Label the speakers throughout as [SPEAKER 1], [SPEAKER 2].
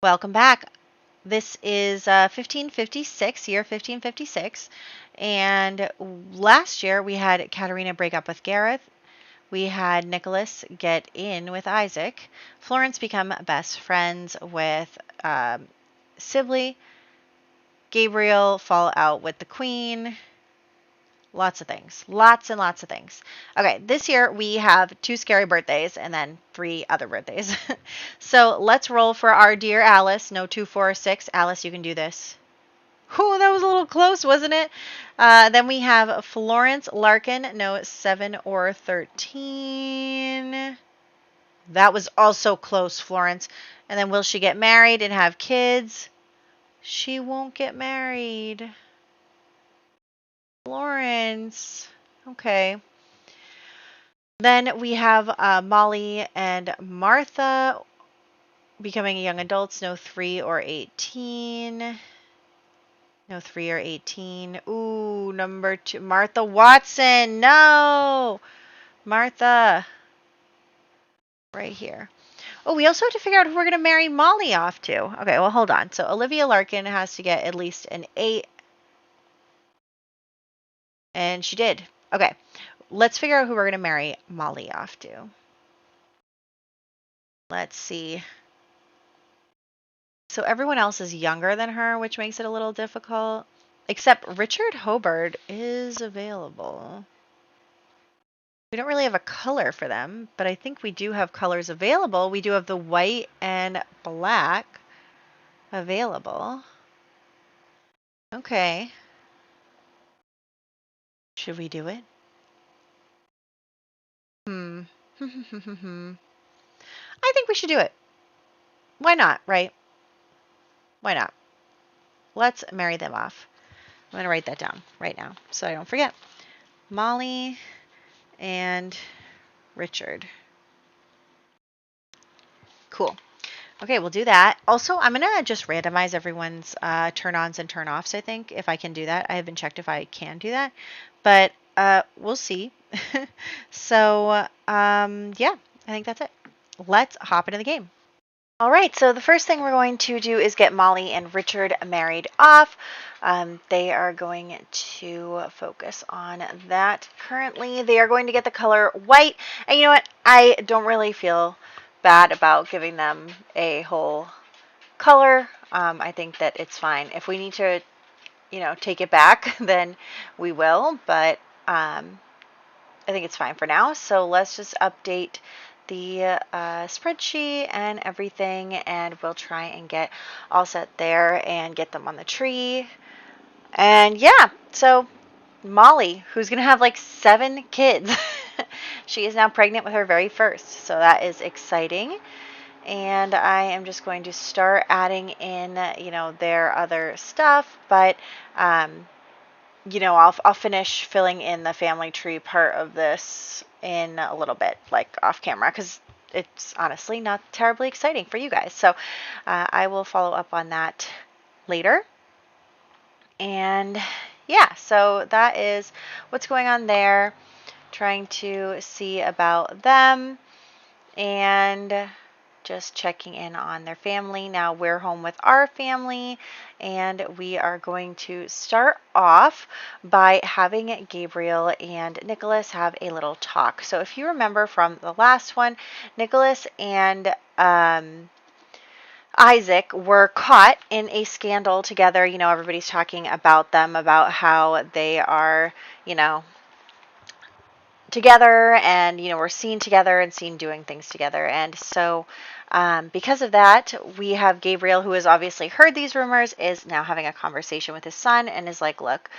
[SPEAKER 1] Welcome back. This is 1556, year 1556. And last year we had Katerina break up with Gareth. We had Nicholas get in with Isaac. Florence become best friends with Sibley. Gabriel fall out with the Queen. Lots of things. Lots and lots of things. Okay, this year we have 2 scary birthdays and then 3 other birthdays. So let's roll for our dear Alice. No 2, 4, or 6. Alice, you can do this. Oh, that was a little close, wasn't it? Then we have Florence Larkin. No 7 or 13. That was also close, Florence. And then will she get married and have kids? She won't get married. Florence. Okay. Then we have Molly and Martha becoming young adults. No 3 or 18. No 3 or 18. Ooh, number 2. Martha Watson. No. Martha. Right here. Oh, we also have to figure out who we're going to marry Molly off to. Okay, well, hold on. So Olivia Larkin has to get at least an 8. And she did. Okay. Let's figure out who we're going to marry Molly off to. Let's see. So everyone else is younger than her, which makes it a little difficult. Except Richard Hobart is available. We don't really have a color for them, but I think we do have colors available. We do have the white and black available. Okay. Should we do it? I think we should do it. Why not, right? Why not? Let's marry them off. I'm going to write that down right now so I don't forget. Molly and Richard. Cool. Okay, we'll do that. Also, I'm going to just randomize everyone's turn-ons and turn-offs, I think, if I can do that. I haven't checked if I can do that, but we'll see. So, yeah, I think that's it. Let's hop into the game. All right, so the first thing we're going to do is get Molly and Richard married off. They are going to focus on that currently. They are going to get the color white. And you know what? I don't really feel bad about giving them a whole color. I think that it's fine. If we need to, take it back, then we will. But I think it's fine for now. So let's just update the spreadsheet and everything, and we'll try and get all set there and get them on the tree. And yeah, so Molly, who's going to have like 7 kids, she is now pregnant with her very first. So that is exciting. And I am just going to start adding in, their other stuff, but I'll finish filling in the family tree part of this in a little bit, like off camera, because it's honestly not terribly exciting for you guys. So I will follow up on that later. And yeah, so that is what's going on there. Trying to see about them and just checking in on their family. Now we're home with our family, and we are going to start off by having Gabriel and Nicholas have a little talk. So if you remember from the last one, Nicholas and Isaac were caught in a scandal together. Everybody's talking about them, about how they are, together, and we're seen together and seen doing things together. And so because of that, we have Gabriel, who has obviously heard these rumors, is now having a conversation with his son and is like, look,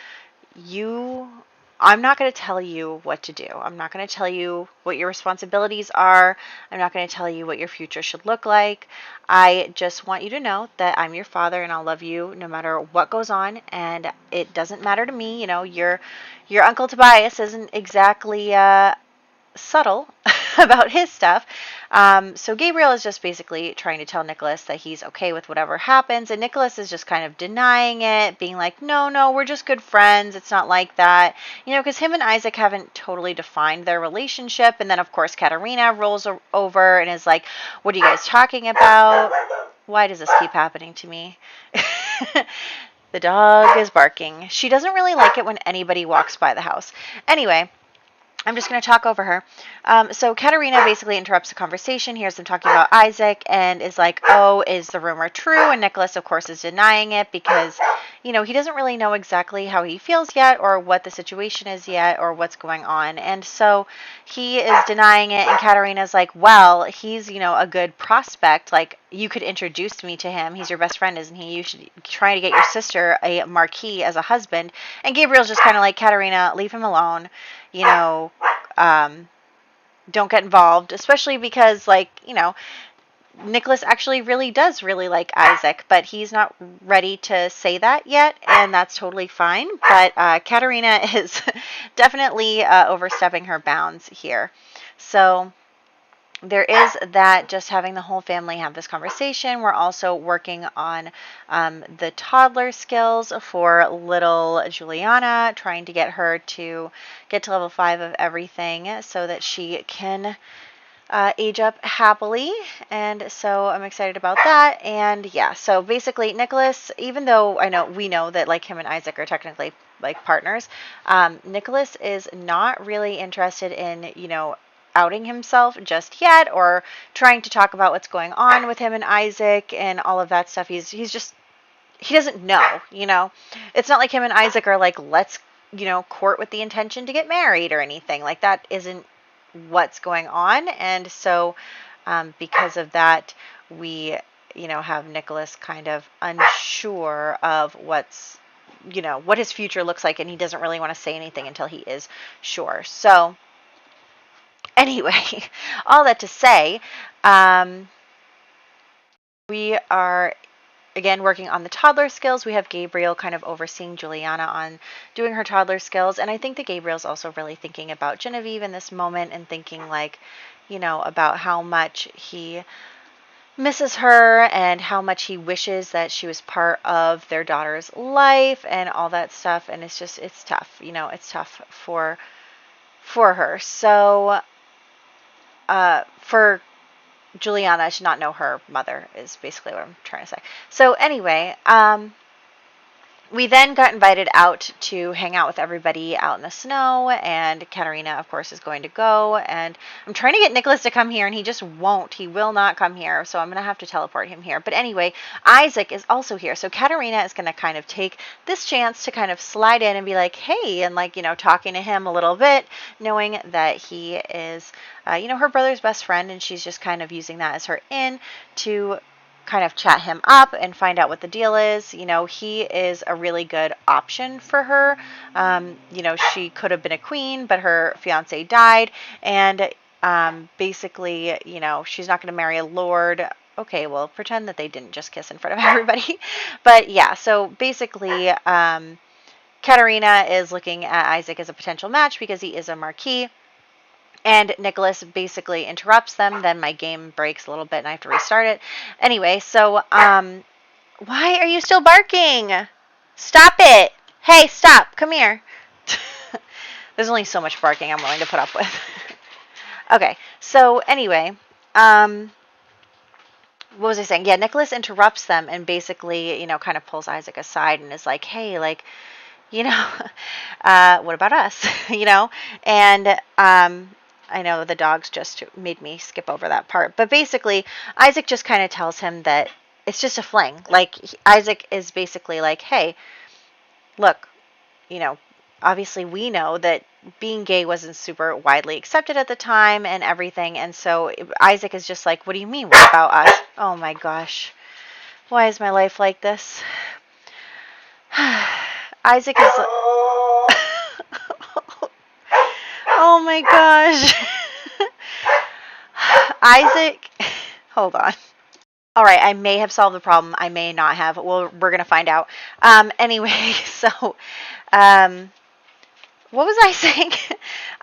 [SPEAKER 1] I'm not going to tell you what to do. I'm not going to tell you what your responsibilities are. I'm not going to tell you what your future should look like. I just want you to know that I'm your father and I'll love you no matter what goes on. And it doesn't matter to me. Your Uncle Tobias isn't exactly subtle about his stuff. So Gabriel is just basically trying to tell Nicholas that he's okay with whatever happens, and Nicholas is just kind of denying it, being like, no, we're just good friends. It's not like that. Because him and Isaac haven't totally defined their relationship. And then, of course, Katerina rolls over and is like, what are you guys talking about? Why does this keep happening to me? The dog is barking. She doesn't really like it when anybody walks by the house. Anyway, I'm just going to talk over her. So Katerina basically interrupts the conversation, hears them talking about Isaac, and is like, oh, is the rumor true? And Nicholas, of course, is denying it because, he doesn't really know exactly how he feels yet or what the situation is yet or what's going on. And so he is denying it, and Katerina's like, well, he's, a good prospect. Like, you could introduce me to him. He's your best friend, isn't he? You should try to get your sister a marquis as a husband. And Gabriel's just kind of like, Katerina, leave him alone. Don't get involved, especially because, Nicholas actually really does really like Isaac, but he's not ready to say that yet, and that's totally fine. But Katerina is definitely overstepping her bounds here. So there is that, just having the whole family have this conversation. We're also working on the toddler skills for little Juliana, trying to get her to get to level 5 of everything so that she can age up happily. And so I'm excited about that. And yeah, so basically Nicholas, even though we know that him and Isaac are technically partners, Nicholas is not really interested in, outing himself just yet or trying to talk about what's going on with him and Isaac and all of that stuff. He doesn't know, It's not like him and Isaac are like, let's, court with the intention to get married or anything. Like, that isn't what's going on. And so because of that, we, have Nicholas kind of unsure of what's, what his future looks like, and he doesn't really want to say anything until he is sure. So anyway, all that to say, we are, again, working on the toddler skills. We have Gabriel kind of overseeing Juliana on doing her toddler skills. And I think that Gabriel's also really thinking about Genevieve in this moment and thinking about how much he misses her and how much he wishes that she was part of their daughter's life and all that stuff. And it's tough. It's tough for her. So for Juliana to not know her mother is basically what I'm trying to say. So anyway, we then got invited out to hang out with everybody out in the snow, and Katerina, of course, is going to go, and I'm trying to get Nicholas to come here, and he just won't. He will not come here, so I'm going to have to teleport him here. But anyway, Isaac is also here, so Katerina is going to kind of take this chance to kind of slide in and be like, hey, and talking to him a little bit, knowing that he is, her brother's best friend, and she's just kind of using that as her in to kind of chat him up and find out what the deal is. He is a really good option for her. She could have been a queen, but her fiance died, and basically, she's not going to marry a lord. Okay, well, pretend that they didn't just kiss in front of everybody. But yeah, so basically, Katerina is looking at Isaac as a potential match because he is a marquis. And Nicholas basically interrupts them. Then my game breaks a little bit and I have to restart it. Anyway, so why are you still barking? Stop it. Hey, stop. Come here. There's only so much barking I'm willing to put up with. Okay, so anyway, what was I saying? Yeah, Nicholas interrupts them and basically, kind of pulls Isaac aside and is like, hey, what about us? And I know the dogs just made me skip over that part. But basically, Isaac just kind of tells him that it's just a fling. Isaac is basically like, hey, look, obviously we know that being gay wasn't super widely accepted at the time and everything. And so Isaac is just like, what do you mean? What about us? Oh my gosh. Why is my life like this? Isaac is... Oh my gosh. Isaac, hold on. All right, I may have solved the problem. I may not have. Well, we're going to find out. Anyway, so what was I saying?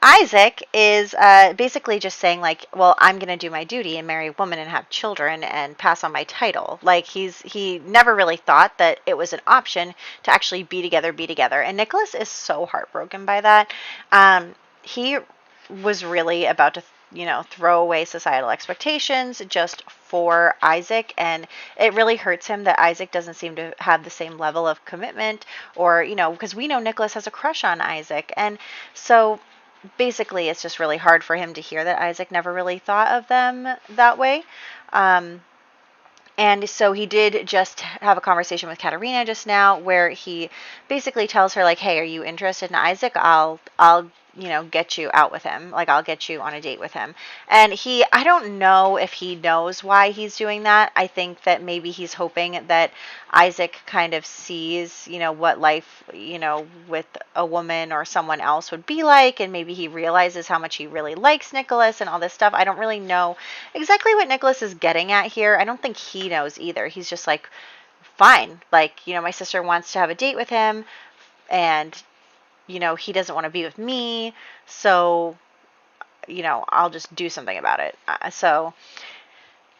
[SPEAKER 1] Isaac is basically just saying well, I'm going to do my duty and marry a woman and have children and pass on my title. He never really thought that it was an option to actually be together. And Nicholas is so heartbroken by that. He was really about to throw away societal expectations just for Isaac. And it really hurts him that Isaac doesn't seem to have the same level of commitment, or, because we know Nicholas has a crush on Isaac. And so basically it's just really hard for him to hear that Isaac never really thought of them that way. And so he did just have a conversation with Katerina just now where he basically tells her, like, hey, are you interested in Isaac? I'll get you out with him. Like, I'll get you on a date with him. And I don't know if he knows why he's doing that. I think that maybe he's hoping that Isaac kind of sees, what life, with a woman or someone else would be like. And maybe he realizes how much he really likes Nicholas and all this stuff. I don't really know exactly what Nicholas is getting at here. I don't think he knows either. He's just like, fine. Like, my sister wants to have a date with him, and he doesn't want to be with me, so, I'll just do something about it. So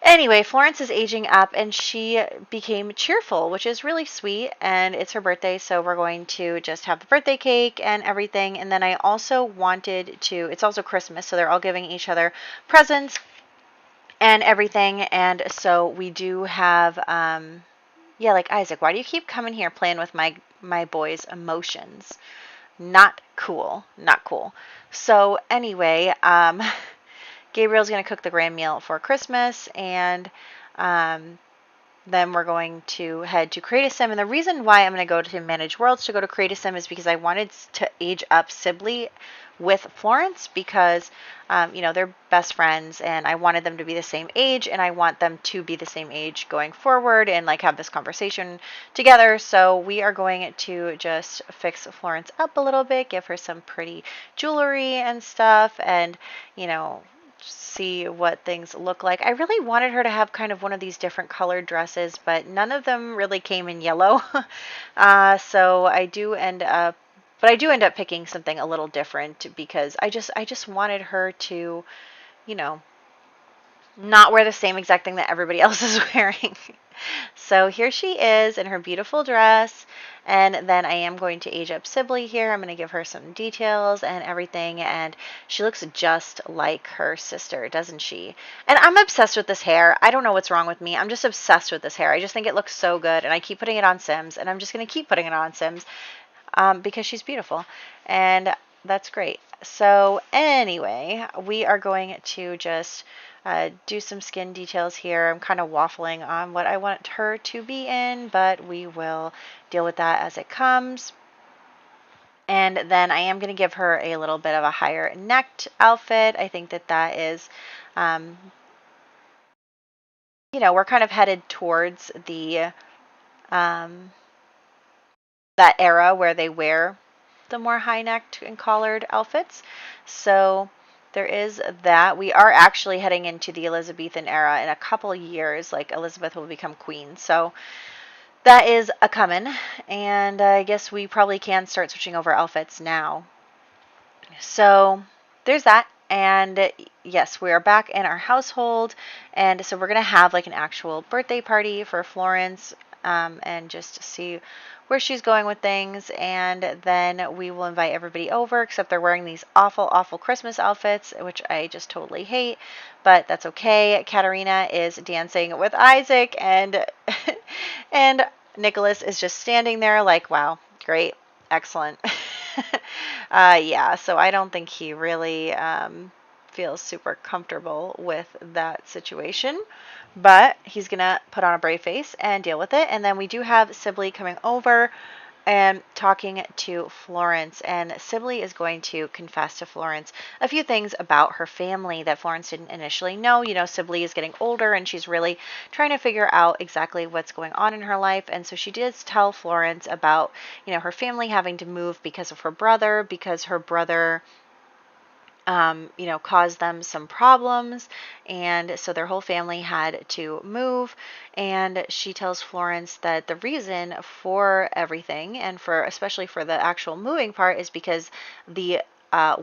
[SPEAKER 1] anyway, Florence is aging up, and she became cheerful, which is really sweet, and it's her birthday, so we're going to just have the birthday cake and everything. And then I also wanted to, it's also Christmas, so they're all giving each other presents and everything. And so we do have, yeah, like, Isaac, why do you keep coming here playing with my boy's emotions? Not cool. Not cool. So anyway, Gabriel's going to cook the grand meal for Christmas, and then we're going to head to Create a Sim. And the reason why I'm going to go to Manage Worlds to go to Create a Sim is because I wanted to age up Sibley with Florence, because they're best friends, and I wanted them to be the same age, and I want them to be the same age going forward and like have this conversation together. So we are going to just fix Florence up a little bit, give her some pretty jewelry and stuff, and see what things look like. I really wanted her to have kind of one of these different colored dresses, but none of them really came in yellow. So I do end up picking something a little different, because I just wanted her to, not wear the same exact thing that everybody else is wearing. So here she is in her beautiful dress. And then I am going to age up Sibley here. I'm going to give her some details and everything. And she looks just like her sister, doesn't she? And I'm obsessed with this hair. I don't know what's wrong with me. I'm just obsessed with this hair. I just think it looks so good. And I keep putting it on Sims. And I'm just going to keep putting it on Sims, because she's beautiful. And that's great. So anyway, we are going to just do some skin details here. I'm kind of waffling on what I want her to be in, but we will deal with that as it comes. And then I am going to give her a little bit of a higher necked outfit. I think that is, we're kind of headed towards the that era where they wear the more high-necked and collared outfits. So there is that. We are actually heading into the Elizabethan era in a couple years. Like, Elizabeth will become queen. So that is a coming. And I guess we probably can start switching over outfits now. So there's that. And yes, we are back in our household. And so we're going to have like an actual birthday party for Florence, and just see where she's going with things. And then we will invite everybody over, except they're wearing these awful, awful Christmas outfits, which I just totally hate, but that's okay. Katerina is dancing with Isaac, and and Nicholas is just standing there like, wow, great, excellent. Yeah, so I don't think he really feels super comfortable with that situation, but he's gonna put on a brave face and deal with it. And then we do have Sibley coming over and talking to Florence, and Sibley is going to confess to Florence a few things about her family that Florence didn't initially know. Sibley is getting older, and she's really trying to figure out exactly what's going on in her life. And so she does tell Florence about, her family having to move because of her brother, because her brother caused them some problems, and so their whole family had to move. And she tells Florence that the reason for everything, and especially for the actual moving part, is because the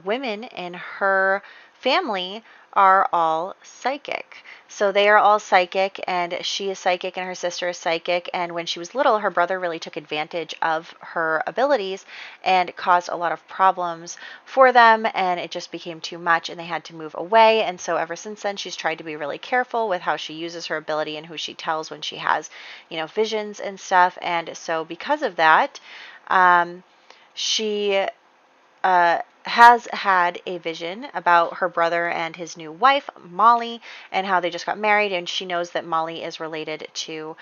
[SPEAKER 1] women in her family are all psychic. So they are all psychic, and she is psychic, and her sister is psychic. And when she was little, her brother really took advantage of her abilities and caused a lot of problems for them. And it just became too much, and they had to move away. And so ever since then, she's tried to be really careful with how she uses her ability and who she tells when she has, visions and stuff. And so because of that, she has had a vision about her brother and his new wife, Molly, and how they just got married. And she knows that Molly is related to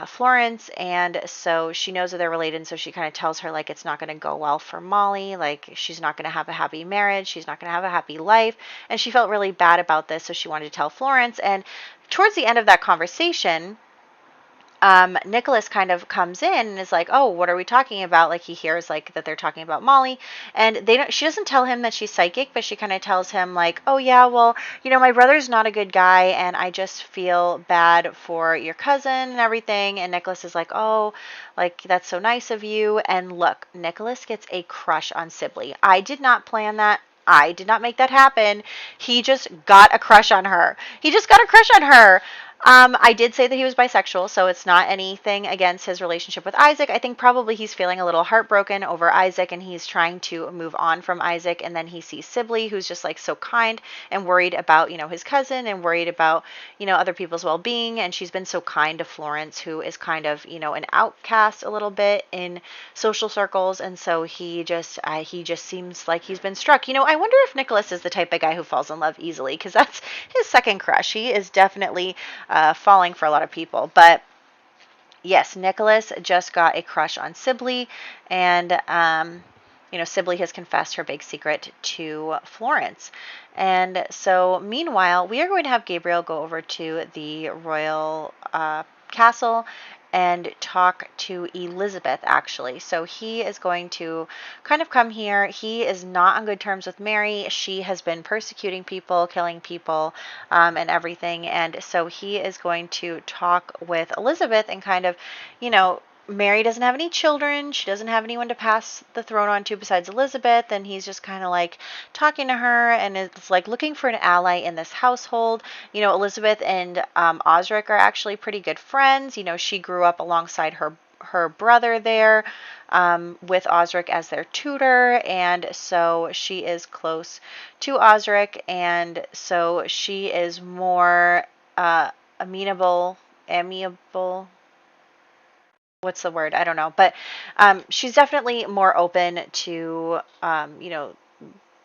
[SPEAKER 1] Florence. And so she knows that they're related. And so she kind of tells her, like, it's not going to go well for Molly. Like, she's not going to have a happy marriage. She's not going to have a happy life. And she felt really bad about this. So she wanted to tell Florence. And towards the end of that conversation, Nicholas kind of comes in and is like, "Oh, what are we talking about?" Like he hears like that they're talking about Molly, and they don't. She doesn't tell him that she's psychic, but she kind of tells him like, "Oh yeah, well, my brother's not a good guy, and I just feel bad for your cousin and everything." And Nicholas is like, "Oh, like that's so nice of you." And look, Nicholas gets a crush on Sibley. I did not plan that. I did not make that happen. He just got a crush on her. He just got a crush on her. I did say that he was bisexual, so it's not anything against his relationship with Isaac. I think probably he's feeling a little heartbroken over Isaac, and he's trying to move on from Isaac. And then he sees Sibley, who's just like so kind and worried about, his cousin and worried about, other people's well-being. And she's been so kind to Florence, who is kind of, an outcast a little bit in social circles. And so he just seems like he's been struck. I wonder if Nicholas is the type of guy who falls in love easily, because that's his second crush. He is definitely falling for a lot of people. But yes, Nicholas just got a crush on Sibley, and Sibley has confessed her big secret to Florence. And so meanwhile, we are going to have Gabriel go over to the royal castle and talk to Elizabeth, actually. So he is going to kind of come here. He is not on good terms with Mary. She has been persecuting people, killing people, and everything. And so he is going to talk with Elizabeth and kind of, Mary doesn't have any children. She doesn't have anyone to pass the throne on to besides Elizabeth. And he's just kind of like talking to her and it's like looking for an ally in this household. Elizabeth and Osric are actually pretty good friends. She grew up alongside her brother there with Osric as their tutor. And so she is close to Osric. And so she is more amiable. What's the word? I don't know. But she's definitely more open to,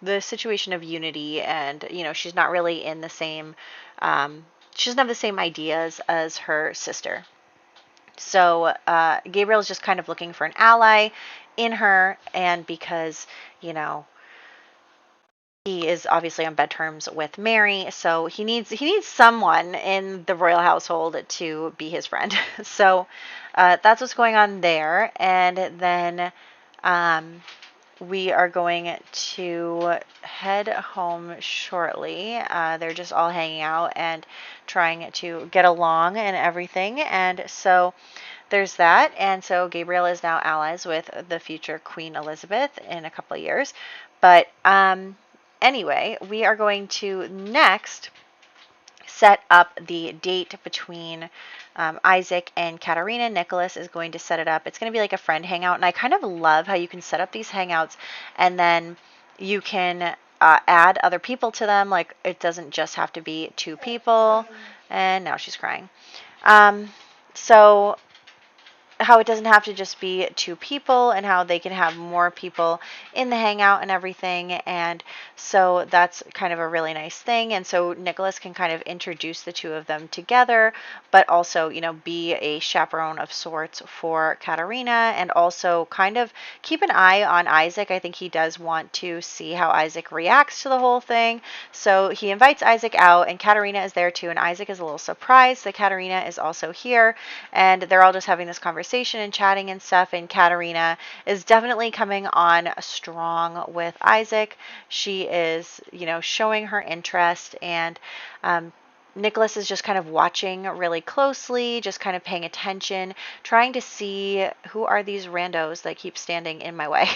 [SPEAKER 1] the situation of unity. And, she's not really in the same, she doesn't have the same ideas as her sister. So Gabriel is just kind of looking for an ally in her. And because, he is obviously on bad terms with Mary, so he needs someone in the royal household to be his friend. So that's what's going on there. And then we are going to head home shortly. They're just all hanging out and trying to get along and everything. And so there's that. And so Gabriel is now allies with the future Queen Elizabeth in a couple of years. But anyway, we are going to next set up the date between Isaac and Katerina. Nicholas is going to set it up. It's going to be like a friend hangout. And I kind of love how you can set up these hangouts and then you can add other people to them. Like it doesn't just have to be two people. And now she's crying. So how it doesn't have to just be two people and how they can have more people in the hangout and everything. And so that's kind of a really nice thing. And so Nicholas can kind of introduce the two of them together, but also, be a chaperone of sorts for Katerina and also kind of keep an eye on Isaac. I think he does want to see how Isaac reacts to the whole thing. So he invites Isaac out and Katerina is there too. And Isaac is a little surprised that Katerina is also here. And they're all just having this conversation and chatting and stuff. And Katerina is definitely coming on strong with Isaac. She is, showing her interest and Nicholas is just kind of watching really closely, just kind of paying attention, trying to see who are these randos that keep standing in my way.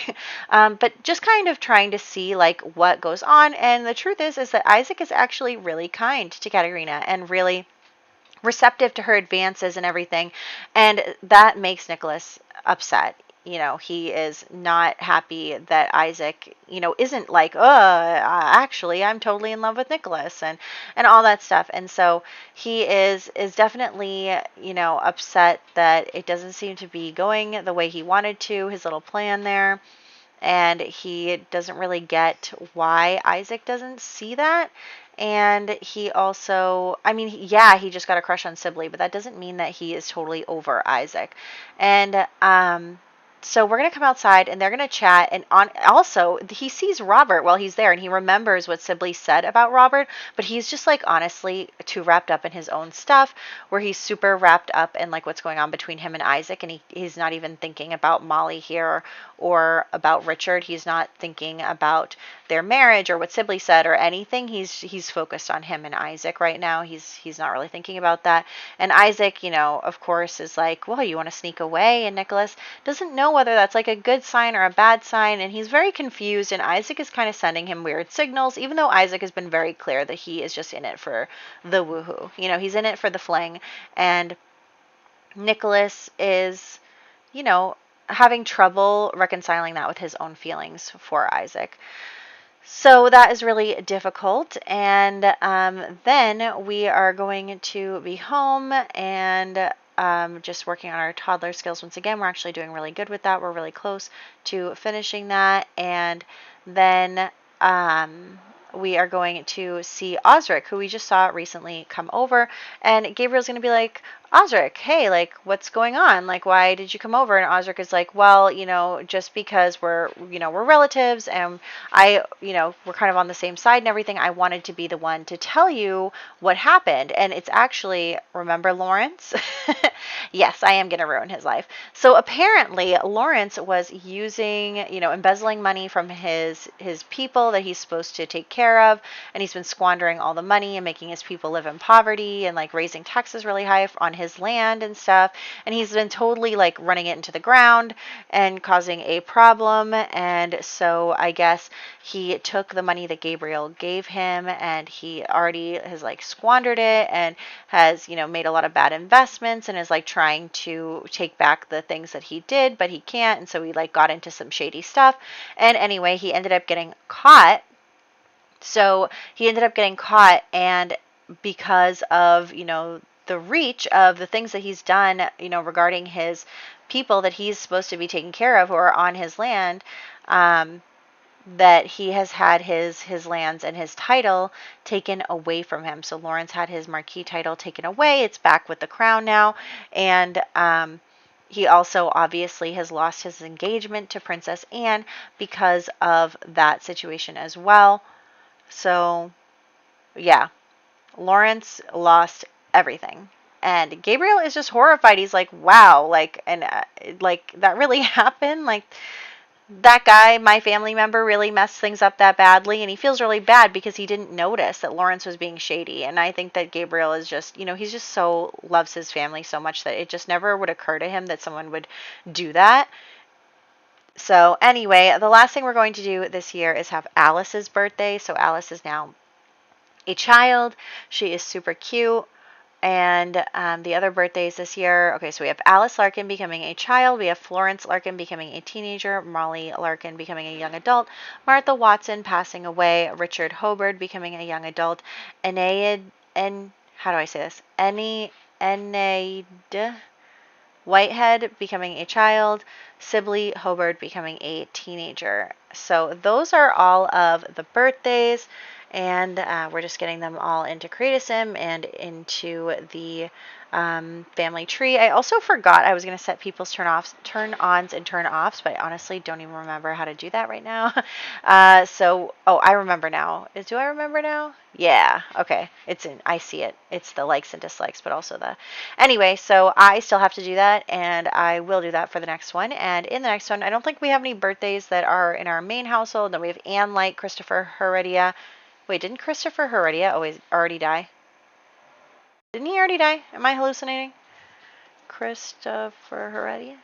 [SPEAKER 1] But just kind of trying to see like what goes on. And the truth is that Isaac is actually really kind to Katerina and really receptive to her advances and everything. And that makes Nicholas upset. He is not happy that Isaac, isn't like, actually, I'm totally in love with Nicholas and all that stuff. And so he is definitely, upset that it doesn't seem to be going the way he wanted to, his little plan there. And he doesn't really get why Isaac doesn't see that. And he also, I mean, yeah, he just got a crush on Sibley, but that doesn't mean that he is totally over Isaac. And so we're going to come outside and they're going to chat. And also, he sees Robert while he's there and he remembers what Sibley said about Robert, but he's just like honestly too wrapped up in his own stuff, where he's super wrapped up in like what's going on between him and Isaac. And he's not even thinking about Molly here or about Richard. He's not thinking about their marriage or what Sibley said or anything. He's focused on him and Isaac right now. He's not really thinking about that. And Isaac, of course, is like, well, you want to sneak away? And Nicholas doesn't know whether that's like a good sign or a bad sign. And he's very confused. And Isaac is kind of sending him weird signals, even though Isaac has been very clear that he is just in it for the woohoo. He's in it for the fling. And Nicholas is, having trouble reconciling that with his own feelings for Isaac. So that is really difficult. And then we are going to be home and just working on our toddler skills once again. We're actually doing really good with that. We're really close to finishing that. And then we are going to see Osric, who we just saw recently come over. And Gabriel's going to be like, Osric, hey, like, what's going on? Like, why did you come over? And Osric is like, well, just because we're relatives and we're kind of on the same side and everything, I wanted to be the one to tell you what happened. And it's actually, remember Lawrence? Yes, I am going to ruin his life. So apparently Lawrence was using, embezzling money from his people that he's supposed to take care of. And he's been squandering all the money and making his people live in poverty and like raising taxes really high on his land and stuff. And he's been totally like running it into the ground and causing a problem. And so I guess he took the money that Gabriel gave him and he already has like squandered it and has, made a lot of bad investments and is like trying to take back the things that he did, but he can't. And so he like got into some shady stuff. And anyway, he ended up getting caught. So he ended up getting caught, and because of, the reach of the things that he's done, regarding his people that he's supposed to be taking care of who are on his land, that he has had his lands and his title taken away from him. So Lawrence had his marquis title taken away. It's back with the crown now. And he also obviously has lost his engagement to Princess Anne because of that situation as well. So, yeah, Lawrence lost everything. And Gabriel is just horrified. He's like, wow, like, and like that really happened? Like, that guy, my family member, really messed things up that badly. And he feels really bad because he didn't notice that Lawrence was being shady. And I think that Gabriel is just, he's just loves his family so much that it just never would occur to him that someone would do that. So anyway, the last thing we're going to do this year is have Alice's birthday. So Alice is now a child. She is super cute. And the other birthdays this year, okay, so we have Alice Larkin becoming a child. We have Florence Larkin becoming a teenager. Molly Larkin becoming a young adult. Martha Watson passing away. Richard Hobart becoming a young adult. How do I say this? Enaid Whitehead becoming a child, Sibley Hobart becoming a teenager. So those are all of the birthdays, and we're just getting them all into Create-A-Sim and into the family tree. I also forgot I was going to set people's turn-ons and turn-offs, but I honestly don't even remember how to do that right now. I remember now. Do I remember now? Yeah, okay. I see it. It's the likes and dislikes, but also anyway, so I still have to do that, and I will do that for the next one. And in the next one, I don't think we have any birthdays that are in our main household. Then we have Anne Light, Christopher Heredia. Wait, didn't Christopher Heredia already die? Didn't he already die? Am I hallucinating? Christopher Heredia?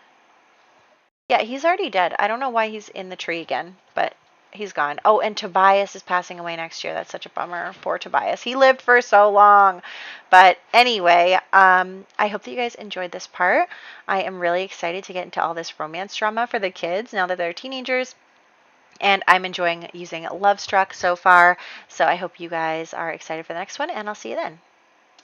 [SPEAKER 1] Yeah, he's already dead. I don't know why he's in the tree again, but he's gone. Oh, and Tobias is passing away next year. That's such a bummer. Poor Tobias. He lived for so long. But anyway, I hope that you guys enjoyed this part. I am really excited to get into all this romance drama for the kids now that they're teenagers. And I'm enjoying using Love Struck so far. So I hope you guys are excited for the next one, and I'll see you then.